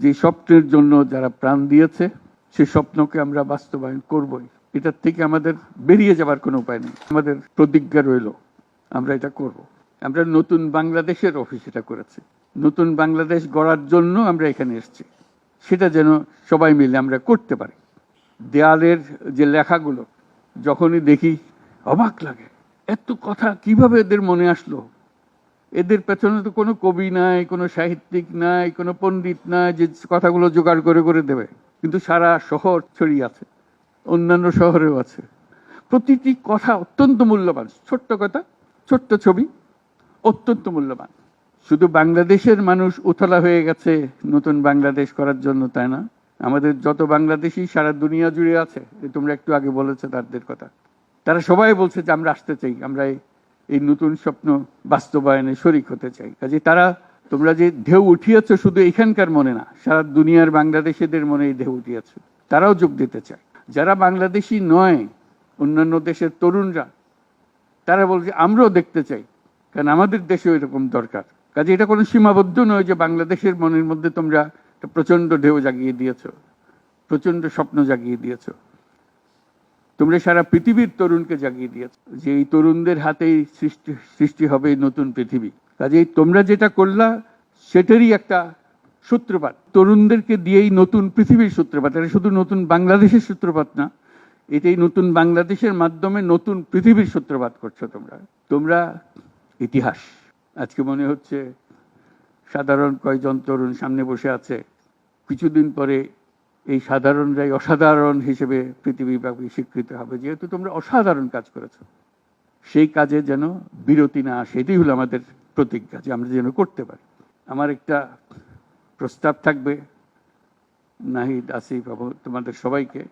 যে স্বপ্নের জন্য যারা প্রাণ দিয়েছে সে স্বপ্নকে আমরা বাস্তবায়ন করবই। এটার থেকে আমাদের বেরিয়ে যাবার কোনো উপায় নেই। আমাদের প্রতিজ্ঞা রইল আমরা এটা করব। আমরা নতুন বাংলাদেশের অফিস এটা করেছি। নতুন বাংলাদেশ গড়ার জন্য আমরা এখানে এসেছি, সেটা যেন সবাই মিলে আমরা করতে পারি। দেয়ালের যে লেখাগুলো যখনই দেখি অবাক লাগে, এত কথা কিভাবে এদের মনে আসলো। এদের পেছনে তো কোনো কবি নাই, কোনো সাহিত্যিক নাই, কোনো পণ্ডিত নাই যে কথাগুলো জোগাড় করে করে দেবে, কিন্তু সারা শহর ছড়িয়ে আছে, অন্যান্য শহরেও আছে। প্রতিটি কথা অত্যন্ত মূল্যবান, ছোট্ট কথা, ছোট্ট ছবি, অত্যন্ত মূল্যবান। শুধু বাংলাদেশের মানুষ উতলা হয়ে গেছে নতুন বাংলাদেশ করার জন্য, তাই না? আমাদের যত বাংলাদেশি সারা দুনিয়া জুড়ে আছে, তোমরা একটু আগে বলেছো তাদের কথা, তারা সবাই বলছে যে আমরা আসতে চাই, আমরা এই নতুন স্বপ্ন বাস্তবায়নে শরিক হতে চাই। কাজে তারা, তোমরা যে ঢেউ উঠিয়েছ শুধু এখানকার মনে না, সারা দুনিয়ার বাংলাদেশিদের মনে এই ঢেউ উঠিয়েছে, তারাও যোগ দিতে চায়। যারা বাংলাদেশি নয়, অন্যান্য দেশের তরুণরা, তারা বলছে আমরাও দেখতে চাই, কারণ আমাদের দেশেও এরকম দরকার। কাজে এটা কোনো সীমাবদ্ধ নয় যে বাংলাদেশের মনের মধ্যে তোমরা একটা প্রচন্ড ঢেউ জাগিয়ে দিয়েছ, প্রচন্ড স্বপ্ন জাগিয়ে দিয়েছ। তোমরা সারা পৃথিবীর তরুণকে জাগিয়ে দিয়েছ যে এই তরুণদের হাতেই সৃষ্টি হবে এই নতুন পৃথিবী। কাজেই তোমরা যেটা করলা সেটারই একটা সূত্রপাত, তরুণদেরকে দিয়েই নতুন পৃথিবীর সূত্রপাত। এটা শুধু নতুন বাংলাদেশের সূত্রপাত না, এটাই নতুন বাংলাদেশের মাধ্যমে নতুন পৃথিবীর সূত্রপাত করছো তোমরা। তোমরা ইতিহাস। আজকে মনে হচ্ছে সাধারণ কয়েকজন তরুণ সামনে বসে আছে, কিছুদিন পরে এই সাধারণরাই অসাধারণ হিসেবে পৃথিবীব্যাপী স্বীকৃত হবে, যেহেতু তোমরা অসাধারণ কাজ করেছো। সেই কাজে যেন বিরতি না আসে, এটাই হলো আমাদের প্রতিজ্ঞা, যে আমরা যেন করতে পারি। আমার একটা প্রস্তাব থাকবে, নাহিদ, আসিফ, তোমাদের সবাইকে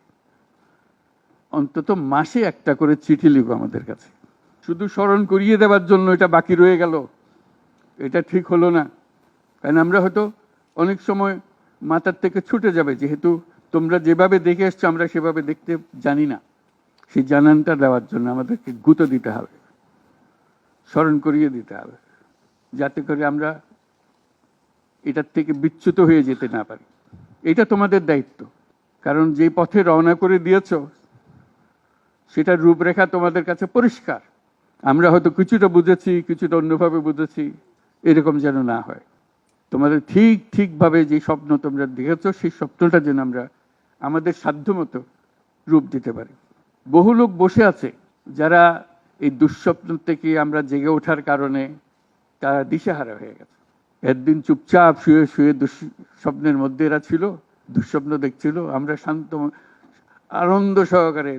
অন্তত মাসে একটা করে চিঠি লিখো আমাদের কাছে, শুধু স্মরণ করিয়ে দেওয়ার জন্য এটা বাকি রয়ে গেল, এটা ঠিক হলো না। কারণ আমরা হয়তো অনেক সময় মাথার থেকে ছুটে যাবে, যেহেতু তোমরা যেভাবে দেখে এসছো আমরা সেভাবে দেখতে জানি না। সেই জানানটা দেওয়ার জন্য আমাদেরকে গুঁতো দিতে হবে, স্মরণ করিয়ে দিতে হবে, যাতে করে আমরা এটার থেকে বিচ্যুত হয়ে যেতে না পারি। এটা তোমাদের দায়িত্ব, কারণ যে পথে রওনা করে দিয়েছ সেটার রূপরেখা তোমাদের কাছে পরিষ্কার। আমরা হয়তো কিছুটা বুঝেছি, কিছুটা অন্যভাবে বুঝেছি, এরকম যেন না হয়। তোমাদের ঠিকভাবে যে স্বপ্ন তোমরা দেখেছো সেই স্বপ্নটা যেন আমরা আমাদের সাধ্যমতো রূপ দিতে পারি। বহু লোক বসে আছে যারা এই দুঃস্বপ্ন থেকে আমরা জেগে ওঠার কারণে তারা দিশেহারা হয়ে গেছে। একদিন চুপচাপ শুয়ে শুয়ে দুঃস্বপ্নের মধ্যে এরা ছিল, দুঃস্বপ্ন দেখছিল, আমরা শান্ত আনন্দ সহকারে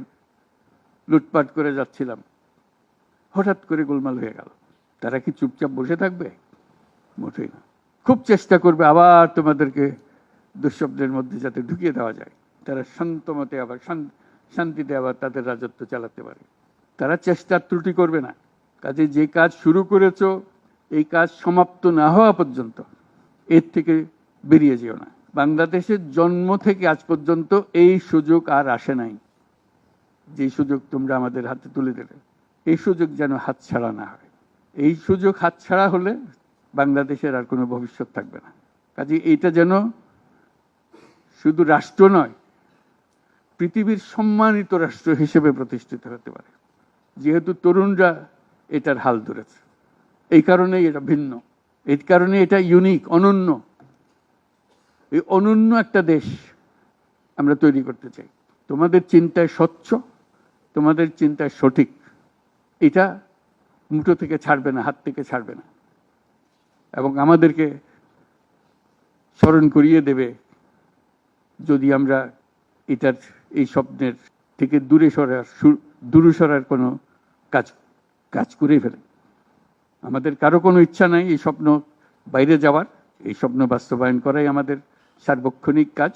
লুটপাট করে যাচ্ছিলাম, হঠাৎ করে গোলমাল হয়ে গেল। তারা কি চুপচাপ বসে থাকবে? মোটেই না। খুব চেষ্টা করবে আবার তোমাদেরকে দুঃস্বপ্নের মধ্যে যাতে ঢুকিয়ে দেওয়া যায়, তারা শান্তমতে আবার শান্তিতে আবার তাদের রাজত্ব চালাতে পারে। তারা চেষ্টার ত্রুটি করবে না। কাজে যে কাজ শুরু করেছো এই কাজ সমাপ্ত না হওয়া পর্যন্ত এর থেকে বেরিয়ে যেও না। বাংলাদেশের জন্ম থেকে আজ পর্যন্ত এই সুযোগ আর আসে নাই, যে সুযোগ তোমরা আমাদের হাতে তুলে দেবে। এই সুযোগ যেন হাতছাড়া না হয়। এই সুযোগ হাতছাড়া হলে বাংলাদেশের আর কোনো ভবিষ্যৎ থাকবে না। কাজে এইটা যেন শুধু রাষ্ট্র নয়, পৃথিবীর সম্মানিত রাষ্ট্র হিসেবে প্রতিষ্ঠিত হতে পারে, যেহেতু তরুণরা এটার হাল ধরেছে। এই কারণেই এটা ভিন্ন, এই কারণে এটা ইউনিক, অনন্য। এই অনন্য একটা দেশ আমরা তৈরি করতে চাই। তোমাদের চিন্তায় স্বচ্ছ, তোমাদের চিন্তায় সঠিক, এটা মুঠো থেকে ছাড়বে না, হাত থেকে ছাড়বে না, এবং আমাদেরকে স্মরণ করিয়ে দেবে যদি আমরা এটার এই স্বপ্নের থেকে দূরে সরার কোনো কাজ করে ফেলে। আমাদের কারো কোনো ইচ্ছা নাই এই স্বপ্ন বাইরে যাওয়ার, এই স্বপ্ন বাস্তবায়ন করাই আমাদের সার্বক্ষণিক কাজ।